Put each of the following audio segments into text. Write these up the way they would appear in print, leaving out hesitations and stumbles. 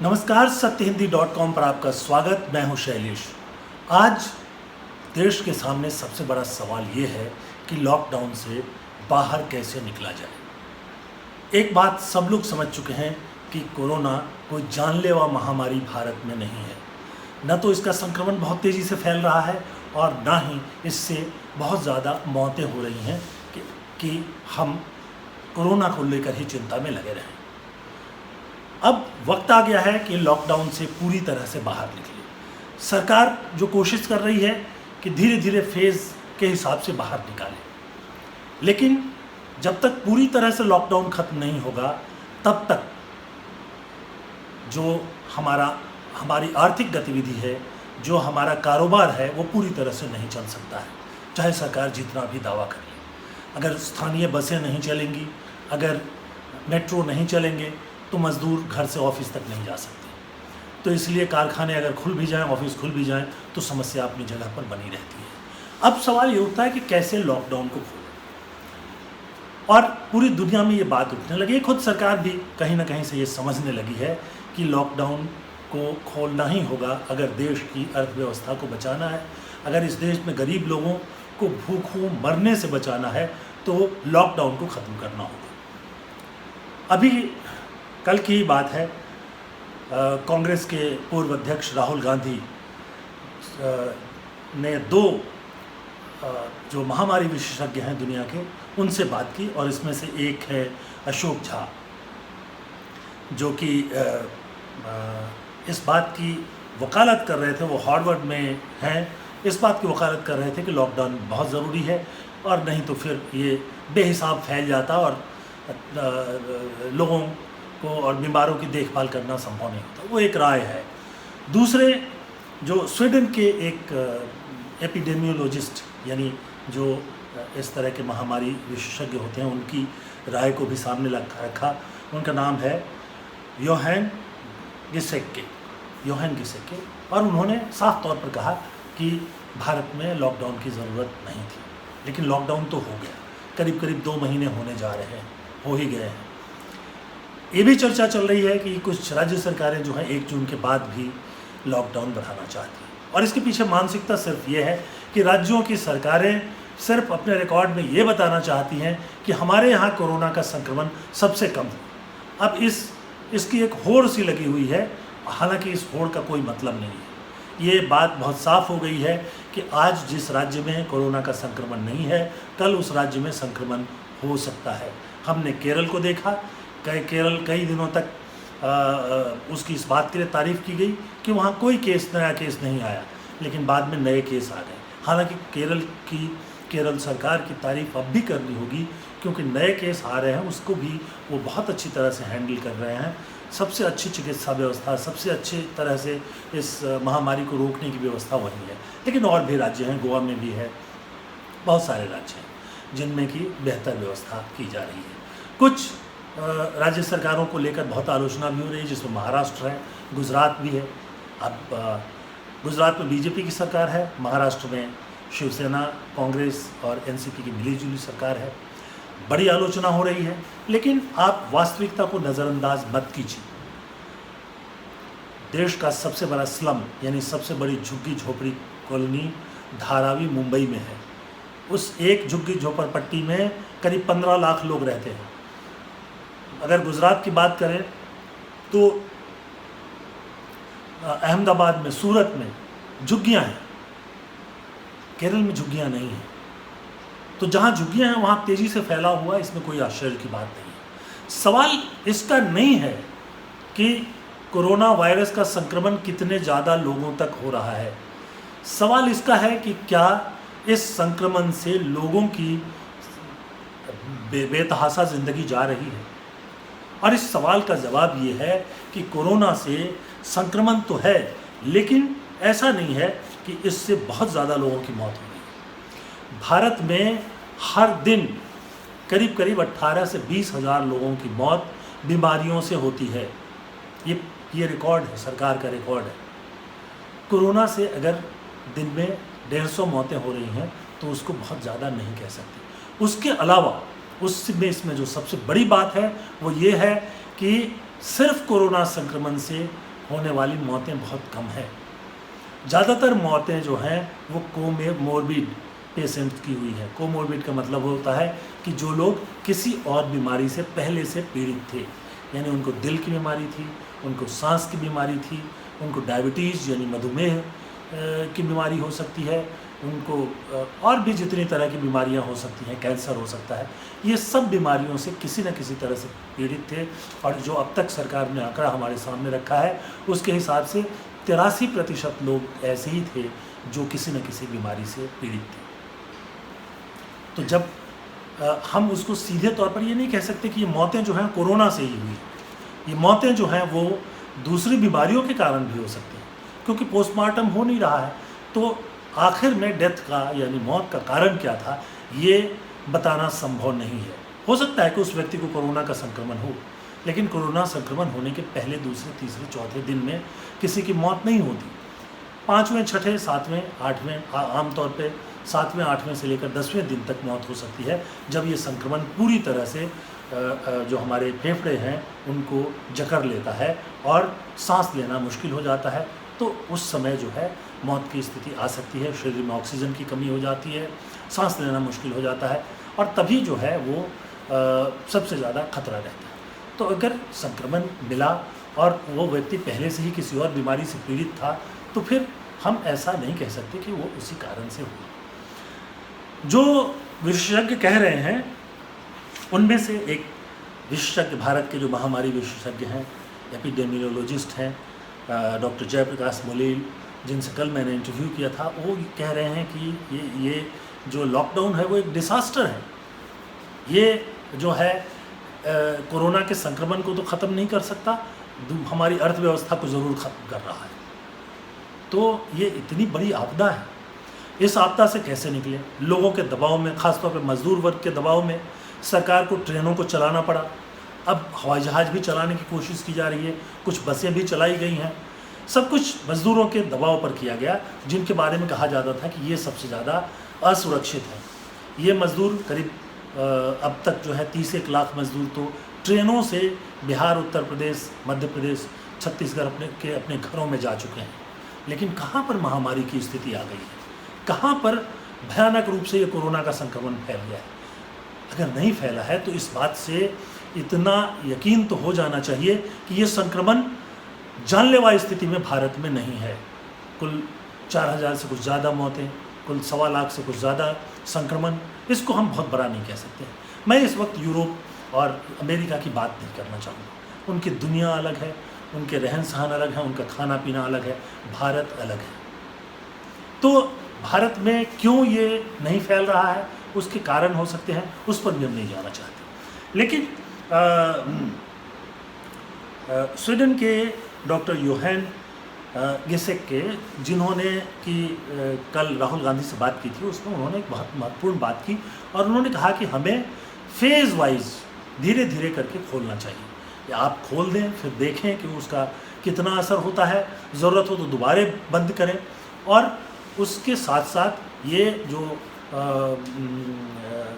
नमस्कार, सत्यहिंदी.com पर आपका स्वागत। मैं हूं शैलेश। आज देश के सामने सबसे बड़ा सवाल ये है कि लॉकडाउन से बाहर कैसे निकला जाए। एक बात सब लोग समझ चुके हैं कि कोरोना कोई जानलेवा महामारी भारत में नहीं है। न तो इसका संक्रमण बहुत तेज़ी से फैल रहा है और ना ही इससे बहुत ज़्यादा मौतें हो रही हैं कि हम कोरोना को लेकर ही चिंता में लगे रहें। अब वक्त आ गया है कि लॉकडाउन से पूरी तरह से बाहर निकले। सरकार जो कोशिश कर रही है कि धीरे धीरे फेज़ के हिसाब से बाहर निकाले, लेकिन जब तक पूरी तरह से लॉकडाउन ख़त्म नहीं होगा तब तक जो हमारी आर्थिक गतिविधि है, जो हमारा कारोबार है, वो पूरी तरह से नहीं चल सकता है, चाहे सरकार जितना भी दावा कर ले। अगर स्थानीय बसें नहीं चलेंगी, अगर मेट्रो नहीं चलेंगे, तो मज़दूर घर से ऑफिस तक नहीं जा सकते। तो इसलिए कारखाने अगर खुल भी जाएं, ऑफिस खुल भी जाएं, तो समस्या अपनी जगह पर बनी रहती है। अब सवाल ये उठता है कि कैसे लॉकडाउन को खोलें, और पूरी दुनिया में ये बात उठने लगी है। खुद सरकार भी कहीं ना कहीं से ये समझने लगी है कि लॉकडाउन को खोलना ही होगा अगर देश की अर्थव्यवस्था को बचाना है, अगर इस देश में गरीब लोगों को भूखों मरने से बचाना है, तो लॉकडाउन को ख़त्म करना होगा। अभी कल की ही बात है, कांग्रेस के पूर्व अध्यक्ष राहुल गांधी ने दो जो महामारी विशेषज्ञ हैं दुनिया के, उनसे बात की, और इसमें से एक है अशोक झा, जो कि इस बात की वकालत कर रहे थे, वो हार्वर्ड में हैं, इस बात की वकालत कर रहे थे कि लॉकडाउन बहुत ज़रूरी है और नहीं तो फिर ये बेहिसाब फैल जाता और लोगों को और बीमारों की देखभाल करना संभव नहीं होता। वो एक राय है। दूसरे जो स्वीडन के एक एपिडेमियोलॉजिस्ट, यानी जो इस तरह के महामारी विशेषज्ञ होते हैं, उनकी राय को भी सामने रखा। उनका नाम है योहान गिसेके, और उन्होंने साफ तौर पर कहा कि भारत में लॉकडाउन की ज़रूरत नहीं थी, लेकिन लॉकडाउन तो हो गया। करीब करीब 2 महीने होने जा रहे हैं, हो ही गए हैं। ये भी चर्चा चल रही है कि कुछ राज्य सरकारें जो हैं 1 जून के बाद भी लॉकडाउन बढ़ाना चाहती हैं, और इसके पीछे मानसिकता सिर्फ ये है कि राज्यों की सरकारें सिर्फ अपने रिकॉर्ड में ये बताना चाहती हैं कि हमारे यहाँ कोरोना का संक्रमण सबसे कम है। अब इसकी एक होड़ सी लगी हुई है, हालांकि इस होड़ का कोई मतलब नहीं है। ये बात बहुत साफ हो गई है कि आज जिस राज्य में कोरोना का संक्रमण नहीं है, कल उस राज्य में संक्रमण हो सकता है। हमने केरल को देखा, केरल कई दिनों तक उसकी इस बात के लिए तारीफ़ की गई कि वहाँ कोई नया केस नहीं आया, लेकिन बाद में नए केस आ गए। हालांकि केरल सरकार की तारीफ़ अब भी करनी होगी, क्योंकि नए केस आ रहे हैं, उसको भी वो बहुत अच्छी तरह से हैंडल कर रहे हैं। सबसे अच्छी चिकित्सा व्यवस्था, सबसे अच्छी तरह से इस महामारी को रोकने की व्यवस्था वही है। लेकिन और भी राज्य हैं, गोवा में भी है, बहुत सारे राज्य हैं जिनमें की बेहतर व्यवस्था की जा रही है। कुछ राज्य सरकारों को लेकर बहुत आलोचना भी हो रही है, जिसमें महाराष्ट्र है, गुजरात भी है। अब गुजरात में बीजेपी की सरकार है, महाराष्ट्र में शिवसेना, कांग्रेस और एनसीपी की मिलीजुली सरकार है। बड़ी आलोचना हो रही है, लेकिन आप वास्तविकता को नज़रअंदाज मत कीजिए। देश का सबसे बड़ा स्लम, यानी सबसे बड़ी झुग्गी झोपड़ी कॉलोनी धारावी मुंबई में है। उस एक झुग्गी झोपड़पट्टी में करीब 15 लाख लोग रहते हैं। अगर गुजरात की बात करें तो अहमदाबाद में, सूरत में झुग्गियाँ हैं, केरल में झुग्गियाँ नहीं हैं। तो जहाँ झुग्गियाँ हैं वहाँ तेज़ी से फैला हुआ, इसमें कोई आश्चर्य की बात नहीं है। सवाल इसका नहीं है कि कोरोना वायरस का संक्रमण कितने ज़्यादा लोगों तक हो रहा है। सवाल इसका है कि क्या इस संक्रमण से लोगों की बेतहासा ज़िंदगी जा रही है। और इस सवाल का जवाब ये है कि कोरोना से संक्रमण तो है, लेकिन ऐसा नहीं है कि इससे बहुत ज़्यादा लोगों की मौत हो रही है। भारत में हर दिन करीब करीब 18 से 20 हज़ार लोगों की मौत बीमारियों से होती है। ये रिकॉर्ड है, सरकार का रिकॉर्ड है। कोरोना से अगर दिन में 150 मौतें हो रही हैं तो उसको बहुत ज़्यादा नहीं कह सकते। उसके अलावा इसमें जो सबसे बड़ी बात है वो ये है कि सिर्फ कोरोना संक्रमण से होने वाली मौतें बहुत कम हैं। ज़्यादातर मौतें जो हैं वो कोमोर्बिड पेशेंट की हुई है। कोमोर्बिड का मतलब होता है कि जो लोग किसी और बीमारी से पहले से पीड़ित थे, यानी उनको दिल की बीमारी थी, उनको सांस की बीमारी थी, उनको डायबिटीज़ यानी मधुमेह की बीमारी हो सकती है, उनको और भी जितनी तरह की बीमारियां हो सकती हैं, कैंसर हो सकता है, ये सब बीमारियों से किसी न किसी तरह से पीड़ित थे। और जो अब तक सरकार ने आंकड़ा हमारे सामने रखा है उसके हिसाब से 83% लोग ऐसे ही थे जो किसी न किसी बीमारी से पीड़ित थे। तो जब हम उसको सीधे तौर पर ये नहीं कह सकते कि ये मौतें जो हैं कोरोना से ही हुई, ये मौतें जो हैं वो दूसरी बीमारियों के कारण भी हो सकती हैं, क्योंकि पोस्टमार्टम हो नहीं रहा है। तो आखिर में डेथ का यानी मौत का कारण क्या था ये बताना संभव नहीं है। हो सकता है कि उस व्यक्ति को कोरोना का संक्रमण हो, लेकिन कोरोना संक्रमण होने के पहले, दूसरे, तीसरे, चौथे दिन में किसी की मौत नहीं होती। 5वें, 6ठे, 7वें, 8वें, आमतौर पे 7वें, 8वें से लेकर 10वें दिन तक मौत हो सकती है, जब ये संक्रमण पूरी तरह से जो हमारे फेफड़े हैं उनको जकड़ लेता है और सांस लेना मुश्किल हो जाता है। तो उस समय जो है मौत की स्थिति आ सकती है, शरीर में ऑक्सीजन की कमी हो जाती है, सांस लेना मुश्किल हो जाता है, और तभी जो है वो सबसे ज़्यादा खतरा रहता है। तो अगर संक्रमण मिला और वो व्यक्ति पहले से ही किसी और बीमारी से पीड़ित था, तो फिर हम ऐसा नहीं कह सकते कि वो उसी कारण से हुआ। जो विशेषज्ञ कह रहे हैं उनमें से एक विशेषज्ञ, भारत के जो महामारी विशेषज्ञ हैं, एपिडेमियोलॉजिस्ट हैं, डॉक्टर जयप्रकाश मोलेल, जिनसे कल मैंने इंटरव्यू किया था, वो कह रहे हैं कि ये जो लॉकडाउन है वो एक डिसास्टर है। ये जो है कोरोना के संक्रमण को तो ख़त्म नहीं कर सकता, हमारी अर्थव्यवस्था को ज़रूर ख़त्म कर रहा है। तो ये इतनी बड़ी आपदा है, इस आपदा से कैसे निकले? लोगों के दबाव में, ख़ासतौर पर मजदूर वर्ग के दबाव में सरकार को ट्रेनों को चलाना पड़ा। अब हवाई जहाज़ भी चलाने की कोशिश की जा रही है, कुछ बसें भी चलाई गई हैं। सब कुछ मज़दूरों के दबाव पर किया गया, जिनके बारे में कहा जाता था कि ये सबसे ज़्यादा असुरक्षित है। ये मज़दूर करीब अब तक जो है 31 लाख मज़दूर तो ट्रेनों से बिहार, उत्तर प्रदेश, मध्य प्रदेश, छत्तीसगढ़ अपने घरों में जा चुके हैं। लेकिन कहाँ पर महामारी की स्थिति आ गई है, कहाँ पर भयानक रूप से ये कोरोना का संक्रमण फैल गया है? अगर नहीं फैला है तो इस बात से इतना यकीन तो हो जाना चाहिए कि ये संक्रमण जानलेवा स्थिति में भारत में नहीं है। कुल 4000 से कुछ ज़्यादा मौतें, कुल 1.25 लाख से कुछ ज़्यादा संक्रमण, इसको हम बहुत बड़ा नहीं कह सकते हैं। मैं इस वक्त यूरोप और अमेरिका की बात नहीं करना चाहूँगा। उनकी दुनिया अलग है, उनके रहन सहन अलग है, उनका खाना पीना अलग है, भारत अलग है। तो भारत में क्यों ये नहीं फैल रहा है, उसके कारण हो सकते हैं, उस पर भी हम नहीं जाना चाहते। लेकिन स्वीडन के डॉक्टर योहान गिसेके, जिन्होंने कल राहुल गांधी से बात की थी, उसमें उन्होंने एक बहुत महत्वपूर्ण बात की और उन्होंने कहा कि हमें फेज़ वाइज धीरे धीरे करके खोलना चाहिए। या आप खोल दें, फिर देखें कि उसका कितना असर होता है, ज़रूरत हो तो दोबारा बंद करें, और उसके साथ साथ ये जो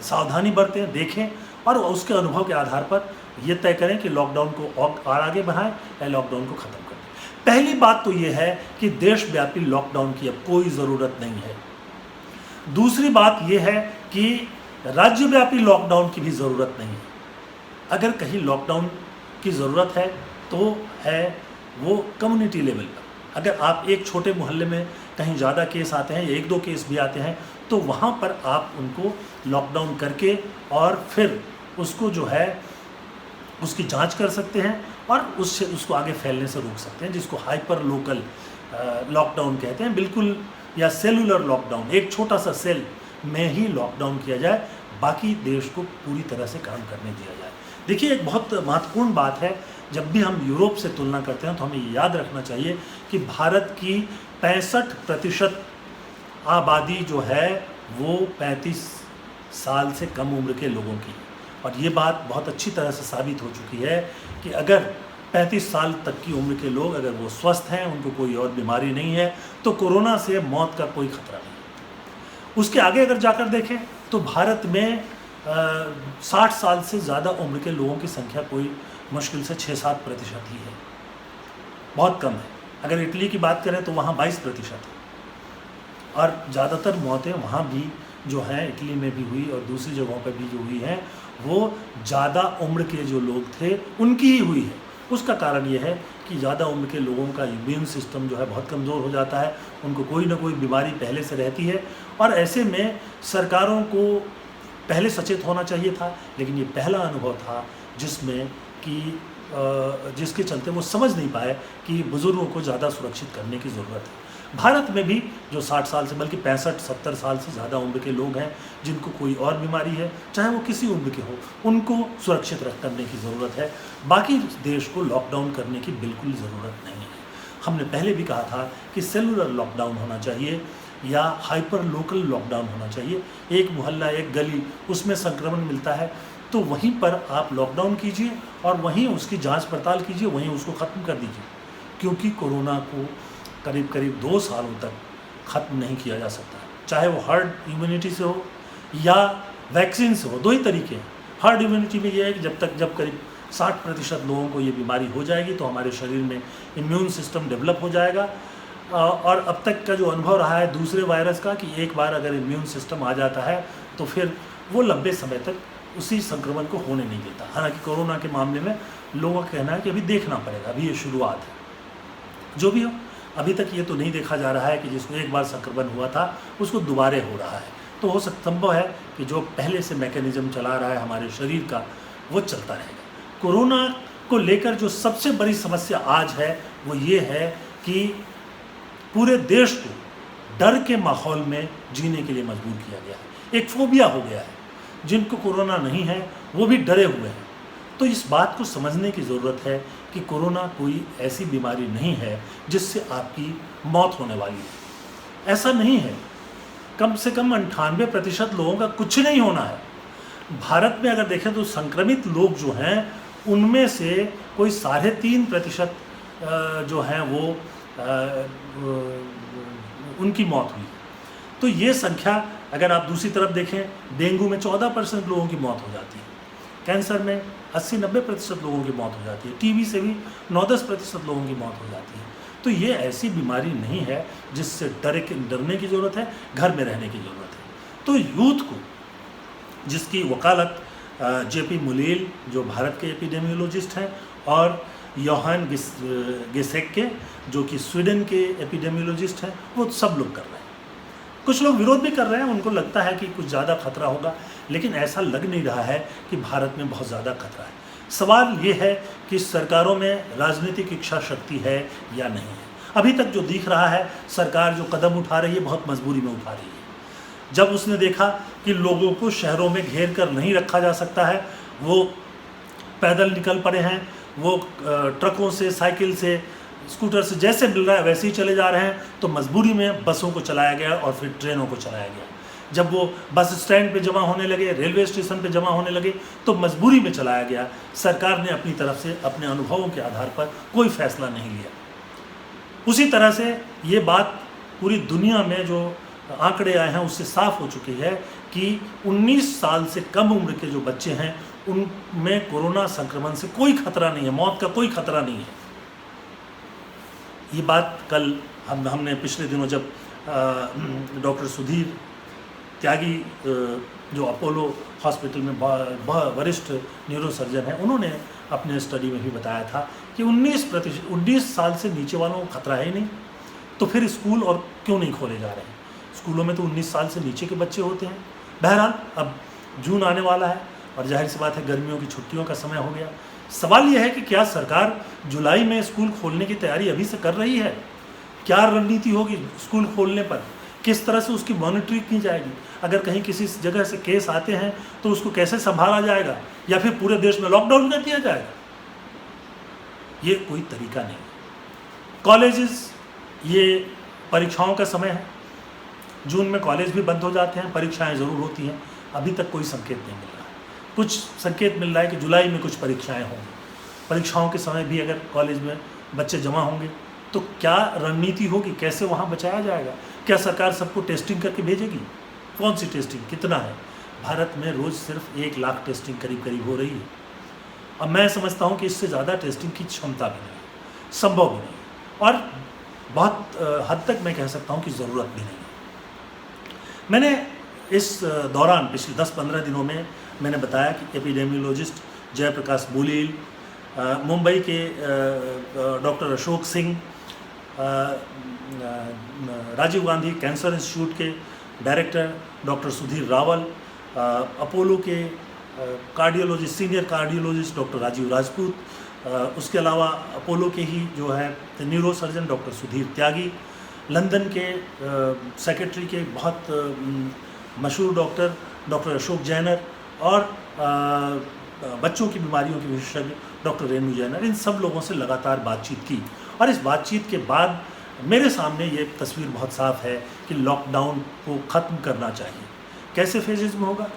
सावधानी बरतें, देखें, और उसके अनुभव के आधार पर ये तय करें कि लॉकडाउन को और आगे बढ़ाएं या लॉकडाउन को ख़त्म कर दें। पहली बात तो ये है कि देशव्यापी लॉकडाउन की अब कोई ज़रूरत नहीं है। दूसरी बात ये है कि राज्यव्यापी लॉकडाउन की भी ज़रूरत नहीं है। अगर कहीं लॉकडाउन की ज़रूरत है तो है वो कम्युनिटी लेवल पर। अगर आप एक छोटे मोहल्ले में कहीं ज़्यादा केस आते हैं या 1-2 केस भी आते हैं, तो वहाँ पर आप उनको लॉकडाउन करके और फिर उसको जो है उसकी जांच कर सकते हैं और उसको आगे फैलने से रोक सकते हैं, जिसको हाइपर लोकल लॉकडाउन कहते हैं। बिल्कुल, या सेलुलर लॉकडाउन, एक छोटा सा सेल में ही लॉकडाउन किया जाए, बाकी देश को पूरी तरह से काम करने दिया जाए। देखिए, एक बहुत महत्वपूर्ण बात है, जब भी हम यूरोप से तुलना करते हैं तो हमें याद रखना चाहिए कि भारत की 65% आबादी जो है वो 35 साल से कम उम्र के लोगों की, और ये बात बहुत अच्छी तरह से साबित हो चुकी है कि अगर 35 साल तक की उम्र के लोग अगर वो स्वस्थ हैं, उनको कोई और बीमारी नहीं है, तो कोरोना से मौत का कोई खतरा नहीं। उसके आगे अगर जाकर देखें तो भारत में 60 साल से ज़्यादा उम्र के लोगों की संख्या कोई मुश्किल से 6-7% ही है। बहुत कम है। अगर इटली की बात करें तो वहाँ 22% है, और ज़्यादातर मौतें वहाँ भी जो हैं इटली में भी हुई और दूसरी जगहों पर भी जो हुई हैं वो ज़्यादा उम्र के जो लोग थे उनकी ही हुई है। उसका कारण ये है कि ज़्यादा उम्र के लोगों का इम्यून सिस्टम जो है बहुत कमज़ोर हो जाता है, उनको कोई ना कोई बीमारी पहले से रहती है, और ऐसे में सरकारों को पहले सचेत होना चाहिए था, लेकिन ये पहला अनुभव था जिसमें कि जिसके चलते वो समझ नहीं पाए कि बुज़ुर्गों को ज़्यादा सुरक्षित करने की ज़रूरत है। भारत में भी जो 60 साल से बल्कि 65-70 साल से ज़्यादा उम्र के लोग हैं जिनको कोई और बीमारी है, चाहे वो किसी उम्र के हो, उनको सुरक्षित करने की ज़रूरत है। बाकी देश को लॉकडाउन करने की बिल्कुल ज़रूरत नहीं है। हमने पहले भी कहा था कि सेलुलर लॉकडाउन होना चाहिए या हाइपर लोकल लॉकडाउन होना चाहिए। एक मोहल्ला, एक गली, उसमें संक्रमण मिलता है तो वहीं पर आप लॉकडाउन कीजिए और वहीं उसकी जांच पड़ताल कीजिए, वहीं उसको ख़त्म कर दीजिए, क्योंकि कोरोना को करीब करीब 2 सालों तक ख़त्म नहीं किया जा सकता, चाहे वो हर्ड इम्यूनिटी से हो या वैक्सीन से हो। 2 ही तरीके हैं। हर्ड इम्यूनिटी में ये है कि जब करीब 60% लोगों को ये बीमारी हो जाएगी तो हमारे शरीर में इम्यून सिस्टम डेवलप हो जाएगा, और अब तक का जो अनुभव रहा है दूसरे वायरस का कि एक बार अगर इम्यून सिस्टम आ जाता है तो फिर वो लंबे समय तक उसी संक्रमण को होने नहीं देता। हालांकि कोरोना के मामले में लोगों का कहना है कि अभी देखना पड़ेगा, अभी ये शुरुआत है। जो भी हो, अभी तक ये तो नहीं देखा जा रहा है कि जिसको एक बार संक्रमण हुआ था उसको दोबारे हो रहा है। तो हो सकता संभव है कि जो पहले से मैकेनिज्म चला रहा है हमारे शरीर का वो चलता रहेगा। कोरोना को लेकर जो सबसे बड़ी समस्या आज है वो ये है कि पूरे देश को डर के माहौल में जीने के लिए मजबूर किया गया है। एक फोबिया हो गया है, जिनको कोरोना नहीं है वो भी डरे हुए हैं। तो इस बात को समझने की ज़रूरत है कि कोरोना कोई ऐसी बीमारी नहीं है जिससे आपकी मौत होने वाली है। ऐसा नहीं है। कम से कम 98% लोगों का कुछ नहीं होना है। भारत में अगर देखें तो संक्रमित लोग जो हैं उनमें से कोई 3.5% जो हैं वो उनकी मौत हुई। तो ये संख्या अगर आप दूसरी तरफ देखें, डेंगू में 14% लोगों की मौत हो जाती है, कैंसर में 80-90% लोगों की मौत हो जाती है, टीबी से भी 9-10% लोगों की मौत हो जाती है। तो ये ऐसी बीमारी नहीं है जिससे डरने की ज़रूरत है, घर में रहने की ज़रूरत है। तो यूथ को, जिसकी वकालत जेपी मुलेल जो भारत के एपिडेमियोलॉजिस्ट हैं और योहान गेसेक्के जो कि स्वीडन के एपिडेमियोलॉजिस्ट हैं, वो सब लोग कर रहे हैं। कुछ लोग विरोध भी कर रहे हैं, उनको लगता है कि कुछ ज़्यादा खतरा होगा, लेकिन ऐसा लग नहीं रहा है कि भारत में बहुत ज़्यादा खतरा है। सवाल ये है कि सरकारों में राजनीतिक इच्छा शक्ति है या नहीं है। अभी तक जो दिख रहा है, सरकार जो कदम उठा रही है बहुत मजबूरी में उठा रही है। जब उसने देखा कि लोगों को शहरों में घेर कर नहीं रखा जा सकता है, वो पैदल निकल पड़े हैं, वो ट्रकों से, साइकिल से, स्कूटर से जैसे मिल रहा है वैसे ही चले जा रहे हैं, तो मजबूरी में बसों को चलाया गया और फिर ट्रेनों को चलाया गया। जब वो बस स्टैंड पे जमा होने लगे, रेलवे स्टेशन पे जमा होने लगे, तो मजबूरी में चलाया गया। सरकार ने अपनी तरफ से अपने अनुभवों के आधार पर कोई फैसला नहीं लिया। उसी तरह से ये बात पूरी दुनिया में जो आंकड़े आए हैं उससे साफ हो चुकी है कि 19 साल से कम उम्र के जो बच्चे हैं उनमें कोरोना संक्रमण से कोई खतरा नहीं है, मौत का कोई खतरा नहीं है। ये बात कल हमने पिछले दिनों जब डॉक्टर सुधीर त्यागी जो अपोलो हॉस्पिटल में वरिष्ठ न्यूरोसर्जन हैं, उन्होंने अपने स्टडी में भी बताया था कि 19 साल से नीचे वालों को खतरा है ही नहीं, तो फिर स्कूल और क्यों नहीं खोले जा रहे हैं। स्कूलों में तो 19 साल से नीचे के बच्चे होते हैं। बहरहाल अब जून आने वाला है और जाहिर सी बात है गर्मियों की छुट्टियों का समय हो गया। सवाल यह है कि क्या सरकार जुलाई में स्कूल खोलने की तैयारी अभी से कर रही है? क्या रणनीति होगी स्कूल खोलने पर? किस तरह से उसकी मॉनिटरिंग की जाएगी? अगर कहीं किसी जगह से केस आते हैं तो उसको कैसे संभाला जाएगा, या फिर पूरे देश में लॉकडाउन कर दिया जाएगा? ये कोई तरीका नहीं। कॉलेजेस, ये परीक्षाओं का समय है, जून में कॉलेज भी बंद हो जाते हैं, परीक्षाएं ज़रूर होती हैं। अभी तक कोई संकेत नहीं मिल रहा है। कुछ संकेत मिल रहा है कि जुलाई में कुछ परीक्षाएं होंगी। परीक्षाओं के समय भी अगर कॉलेज में बच्चे जमा होंगे तो क्या रणनीति होगी, कैसे वहाँ बचाया जाएगा? क्या सरकार सबको टेस्टिंग करके भेजेगी? कौन सी टेस्टिंग, कितना है? भारत में रोज़ सिर्फ 1 लाख टेस्टिंग करीब हो रही है। अब मैं समझता हूँ कि इससे ज़्यादा टेस्टिंग की क्षमता भी नहीं है, संभव भी नहीं है। और बहुत हद तक मैं कह सकता हूँ कि ज़रूरत भी नहीं है। मैंने इस दौरान पिछले 10-15 दिनों में मैंने बताया कि एपिडेमियोलॉजिस्ट जयप्रकाश बुलील, मुंबई के doctor Ashok Singh, Rajiv Gandhi cancer institute के director doctor Sudhir Rawal, Apollo के cardiologist senior cardiologist doctor Rajiv Rajput, उसके अलावा अपोलो के ही जो है neuro surgeon doctor Sudhir Tyagi, London के सेक्रेटरी के बहुत मशहूर डॉक्टर अशोक जैनर और बच्चों की बीमारियों के विशेषज्ञ डॉक्टर रेणु जैनर, इन सब लोगों से लगातार बातचीत की। और इस बातचीत के बाद मेरे सामने ये तस्वीर बहुत साफ है कि लॉकडाउन को ख़त्म करना चाहिए। कैसे फेजेस में होगा?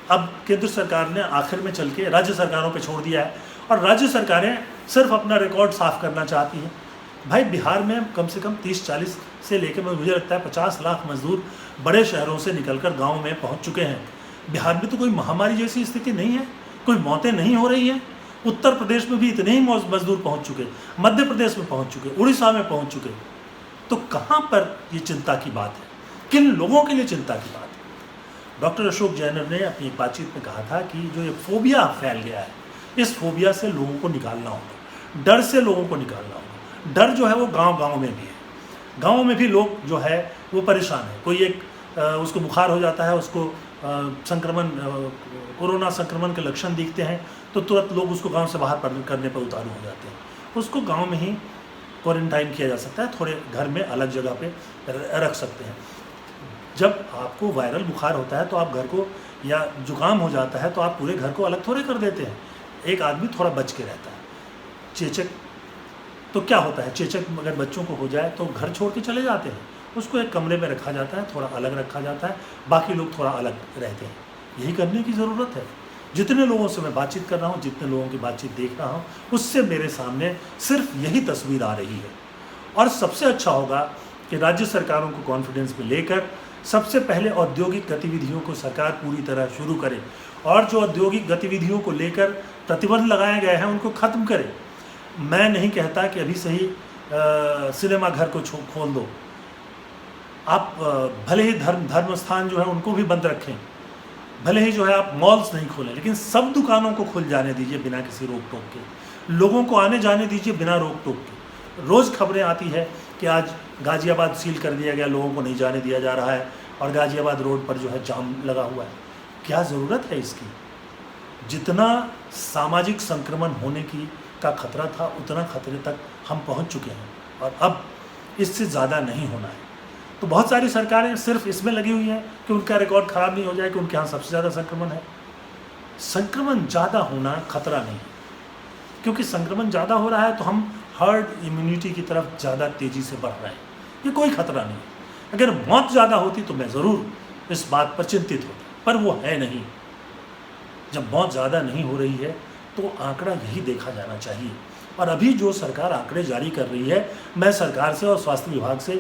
अब केंद्र सरकार ने आखिर में चल के राज्य सरकारों पे छोड़ दिया है और राज्य सरकारें सिर्फ अपना रिकॉर्ड साफ करना चाहती हैं। भाई बिहार में कम से कम 30-40 से लेकर मुझे लगता है 50 लाख मजदूर बड़े शहरों से निकलकर गाँव में पहुँच चुके हैं। बिहार में तो कोई महामारी जैसी स्थिति नहीं है, कोई मौतें नहीं हो रही हैं। उत्तर प्रदेश में भी इतने ही मजदूर पहुँच चुके, मध्य प्रदेश में पहुँच चुके, उड़ीसा में पहुँच चुके। तो कहाँ पर ये चिंता की बात है? किन लोगों के लिए चिंता की बात है? डॉक्टर अशोक जैनर ने अपनी एक बातचीत में कहा था कि जो ये फोबिया फैल गया है, इस फोबिया से लोगों को निकालना होगा, डर से लोगों को निकालना होगा। डर जो है वो गांव-गांव में भी है। गाँव में भी लोग जो है वो परेशान है। कोई एक उसको बुखार हो जाता है, उसको कोरोना संक्रमण के लक्षण दिखते हैं तो तुरंत लोग उसको गांव से बाहर करने पर उतारू हो जाते हैं। उसको गांव में ही क्वारंटाइन किया जा सकता है, थोड़े घर में अलग जगह पे रख सकते हैं। जब आपको वायरल बुखार होता है तो आप घर को, या जुकाम हो जाता है तो आप पूरे घर को अलग थोड़े कर देते हैं। एक आदमी थोड़ा बच के रहता है। चेचक तो क्या होता है, चेचक अगर बच्चों को हो जाए तो घर छोड़ के चले जाते हैं, उसको एक कमरे में रखा जाता है, थोड़ा अलग रखा जाता है, बाकी लोग थोड़ा अलग रहते हैं। यही करने की ज़रूरत है। जितने लोगों से मैं बातचीत कर रहा हूँ, जितने लोगों की बातचीत देख रहा हूँ, उससे मेरे सामने सिर्फ यही तस्वीर आ रही है। और सबसे अच्छा होगा कि राज्य सरकारों को कॉन्फिडेंस में लेकर सबसे पहले औद्योगिक गतिविधियों को सरकार पूरी तरह शुरू करे और जो औद्योगिक गतिविधियों को लेकर प्रतिबंध लगाए गए हैं उनको ख़त्म करे। मैं नहीं कहता कि अभी से ही सिनेमा घर को खोल दो। आप भले ही धर्म स्थान जो है उनको भी बंद रखें, भले ही जो है आप मॉल्स नहीं खोलें, लेकिन सब दुकानों को खुल जाने दीजिए बिना किसी रोक टोक के। लोगों को आने जाने दीजिए बिना रोक टोक के। रोज़ खबरें आती है कि आज गाज़ियाबाद सील कर दिया गया, लोगों को नहीं जाने दिया जा रहा है और गाज़ियाबाद रोड पर जो है जाम लगा हुआ है। क्या ज़रूरत है इसकी? जितना सामाजिक संक्रमण होने का खतरा था उतना खतरे तक हम पहुंच चुके हैं और अब इससे ज़्यादा नहीं होना है। तो बहुत सारी सरकारें सिर्फ इसमें लगी हुई हैं कि उनका रिकॉर्ड ख़राब नहीं हो जाए कि उनके यहाँ सबसे ज़्यादा संक्रमण है। संक्रमण ज़्यादा होना खतरा नहीं है, क्योंकि संक्रमण ज़्यादा हो रहा है तो हम हर्ड इम्यूनिटी की तरफ ज़्यादा तेज़ी से बढ़ रहे हैं। ये कोई खतरा नहीं है। अगर मौत ज़्यादा होती तो मैं ज़रूर इस बात पर चिंतित होता, पर वो है नहीं। जब मौत ज़्यादा नहीं हो रही है तो आंकड़ा यही देखा जाना चाहिए। और अभी जो सरकार आंकड़े जारी कर रही है, मैं सरकार से और स्वास्थ्य विभाग से,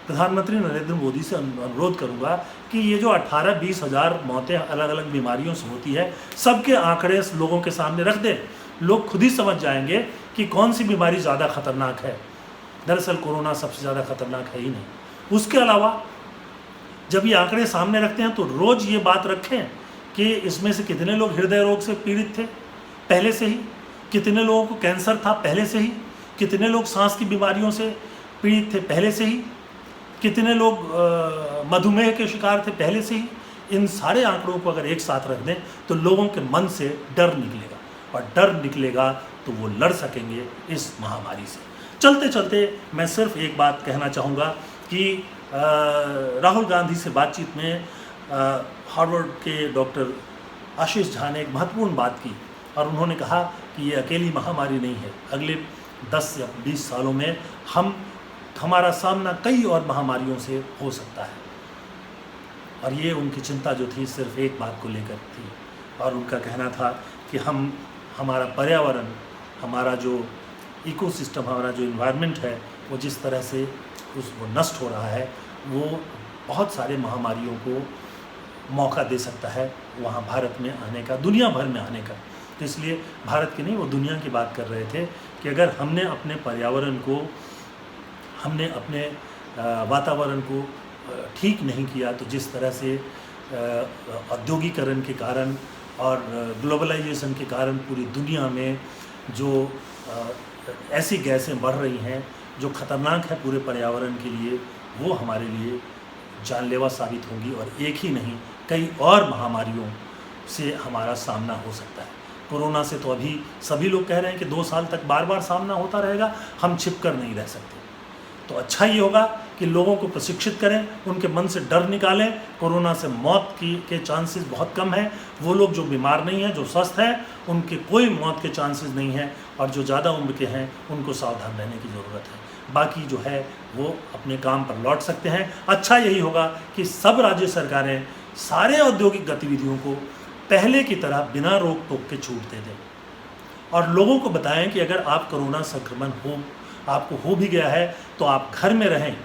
प्रधानमंत्री नरेंद्र मोदी से अनुरोध करूंगा कि ये जो 18-20 हज़ार मौतें अलग अलग बीमारियों से होती है, सबके आंकड़े लोगों के सामने रख दें। लोग खुद ही समझ जाएंगे कि कौन सी बीमारी ज़्यादा खतरनाक है। दरअसल कोरोना सबसे ज़्यादा खतरनाक है ही नहीं। उसके अलावा जब ये आंकड़े सामने रखते हैं तो रोज़ ये बात रखें कि इसमें से कितने लोग हृदय रोग से पीड़ित थे पहले से ही, कितने लोगों को कैंसर था पहले से ही, कितने लोग सांस की बीमारियों से पीड़ित थे पहले से ही, कितने लोग मधुमेह के शिकार थे पहले से ही। इन सारे आंकड़ों को अगर एक साथ रख दें तो लोगों के मन से डर निकलेगा और डर निकलेगा तो वो लड़ सकेंगे इस महामारी से। चलते चलते मैं सिर्फ एक बात कहना चाहूँगा कि राहुल गांधी से बातचीत में हार्वर्ड के डॉक्टर आशीष झा ने एक महत्वपूर्ण बात की और उन्होंने कहा कि ये अकेली महामारी नहीं है। अगले 10 या 20 सालों में हमारा सामना कई और महामारियों से हो सकता है। और ये उनकी चिंता जो थी सिर्फ एक बात को लेकर थी और उनका कहना था कि हमारा पर्यावरण, हमारा जो इकोसिस्टम, हमारा जो इन्वायरमेंट है, वो जिस तरह से वो नष्ट हो रहा है, वो बहुत सारे महामारियों को मौका दे सकता है वहाँ भारत में आने का, दुनिया भर में आने का। तो इसलिए भारत की नहीं, वो दुनिया की बात कर रहे थे कि अगर हमने अपने पर्यावरण को हमने अपने वातावरण को ठीक नहीं किया, तो जिस तरह से औद्योगिकरण के कारण और ग्लोबलाइजेशन के कारण पूरी दुनिया में जो ऐसी गैसें बढ़ रही हैं जो ख़तरनाक है पूरे पर्यावरण के लिए, वो हमारे लिए जानलेवा साबित होंगी और एक ही नहीं कई और महामारियों से हमारा सामना हो सकता है। कोरोना से तो अभी सभी लोग कह रहे हैं कि 2 साल तक बार बार सामना होता रहेगा, हम छिप कर नहीं रह सकते। तो अच्छा ये होगा कि लोगों को प्रशिक्षित करें, उनके मन से डर निकालें। कोरोना से मौत के चांसेस बहुत कम हैं। वो लोग जो बीमार नहीं हैं, जो स्वस्थ हैं, उनके कोई मौत के चांसेस नहीं हैं, और जो ज़्यादा उम्र के हैं उनको सावधान रहने की ज़रूरत है। बाकी जो है वो अपने काम पर लौट सकते हैं। अच्छा यही होगा कि सब राज्य सरकारें सारे औद्योगिक गतिविधियों को पहले की तरह बिना रोक टोक के छूट दे दें और लोगों को बताएं कि अगर आप कोरोना संक्रमण आपको हो भी गया है तो आप घर में रहें,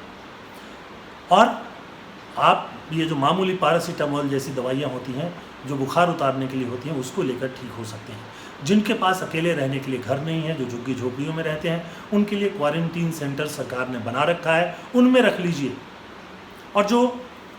और आप ये जो मामूली पैरासीटामोल जैसी दवाइयाँ होती हैं जो बुखार उतारने के लिए होती हैं, उसको लेकर ठीक हो सकते हैं। जिनके पास अकेले रहने के लिए घर नहीं है, जो झुग्गी झोपड़ियों में रहते हैं, उनके लिए क्वारंटीन सेंटर सरकार ने बना रखा है, उनमें रख लीजिए। और जो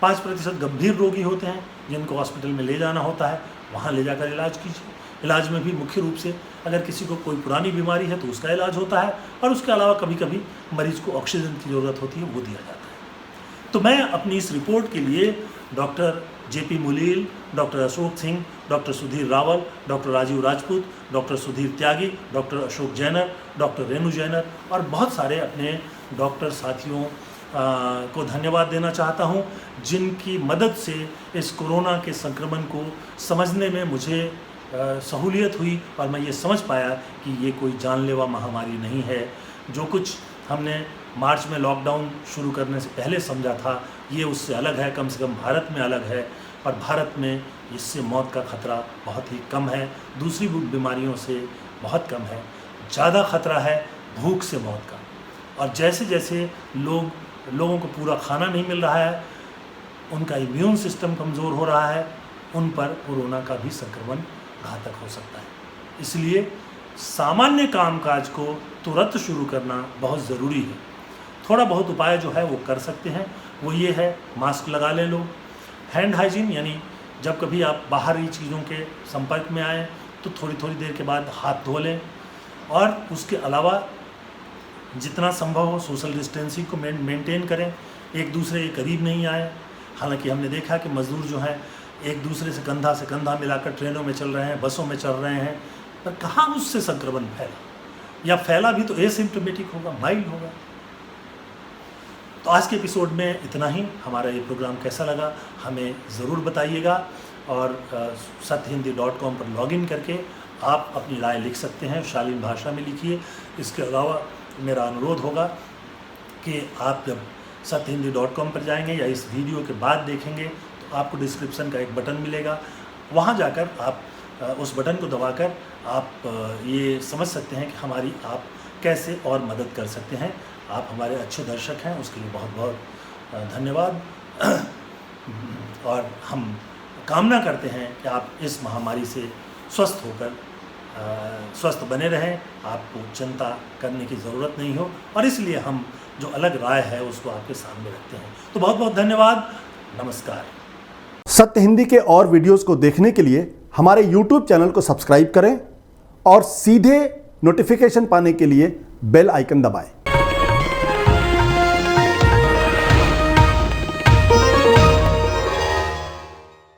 5% गंभीर रोगी होते हैं जिनको हॉस्पिटल में ले जाना होता है, वहाँ ले जाकर इलाज कीजिए। इलाज में भी मुख्य रूप से अगर किसी को कोई पुरानी बीमारी है तो उसका इलाज होता है, और उसके अलावा कभी कभी मरीज को ऑक्सीजन की ज़रूरत होती है, वो दिया जाता है। तो मैं अपनी इस रिपोर्ट के लिए doctor JP Mulil, doctor Ashok Singh, doctor Sudhir Rawal, doctor Rajiv Rajput, doctor Sudhir Tyagi, doctor Ashok Jainer, doctor Renu Jainer और बहुत सारे अपने डॉक्टर साथियों को धन्यवाद देना चाहता हूं, जिनकी मदद से इस कोरोना के संक्रमण को समझने में मुझे सहूलियत हुई और मैं ये समझ पाया कि ये कोई जानलेवा महामारी नहीं है। जो कुछ हमने मार्च में लॉकडाउन शुरू करने से पहले समझा था, ये उससे अलग है, कम से कम भारत में अलग है, और भारत में इससे मौत का खतरा बहुत ही कम है, दूसरी बीमारियों से बहुत कम है। ज़्यादा खतरा है भूख से मौत का, और जैसे जैसे लोगों को पूरा खाना नहीं मिल रहा है, उनका इम्यून सिस्टम कमज़ोर हो रहा है, उन पर कोरोना का भी संक्रमण घातक हो सकता है। इसलिए सामान्य कामकाज को तुरंत शुरू करना बहुत ज़रूरी है। थोड़ा बहुत उपाय जो है वो कर सकते हैं, वो ये है, मास्क लगा लें लोग, हैंड हाइजीन यानी जब कभी आप बाहरी चीज़ों के संपर्क में आएँ तो थोड़ी थोड़ी देर के बाद हाथ धो लें, और उसके अलावा जितना संभव हो सोशल डिस्टेंसिंग को मेंटेन करें, एक दूसरे के करीब नहीं आए। हालांकि हमने देखा कि मज़दूर जो हैं एक दूसरे से कंधा मिलाकर ट्रेनों में चल रहे हैं, बसों में चल रहे हैं, पर कहाँ उससे संक्रमण फैला, या फैला भी तो एसिम्प्टोमेटिक होगा, माइल्ड होगा। तो आज के एपिसोड में इतना ही। हमारा ये प्रोग्राम कैसा लगा हमें ज़रूर बताइएगा, और satyhindi.com पर लॉगिन करके आप अपनी राय लिख सकते हैं, शालीन भाषा में लिखिए। इसके अलावा मेरा अनुरोध होगा कि आप जब satyhindi.com पर जाएंगे या इस वीडियो के बाद देखेंगे तो आपको डिस्क्रिप्शन का एक बटन मिलेगा, वहाँ जाकर आप उस बटन को दबाकर आप ये समझ सकते हैं कि हमारी आप कैसे और मदद कर सकते हैं। आप हमारे अच्छे दर्शक हैं, उसके लिए बहुत बहुत धन्यवाद। और हम कामना करते हैं कि आप इस महामारी से स्वस्थ होकर स्वस्थ बने रहें, आपको चिंता करने की ज़रूरत नहीं हो, और इसलिए हम जो अलग राय है उसको आपके सामने रखते हैं। तो बहुत बहुत धन्यवाद, नमस्कार। सत्य हिंदी के और वीडियोस को देखने के लिए हमारे YouTube चैनल को सब्सक्राइब करें और सीधे नोटिफिकेशन पाने के लिए बेल आइकन दबाएं।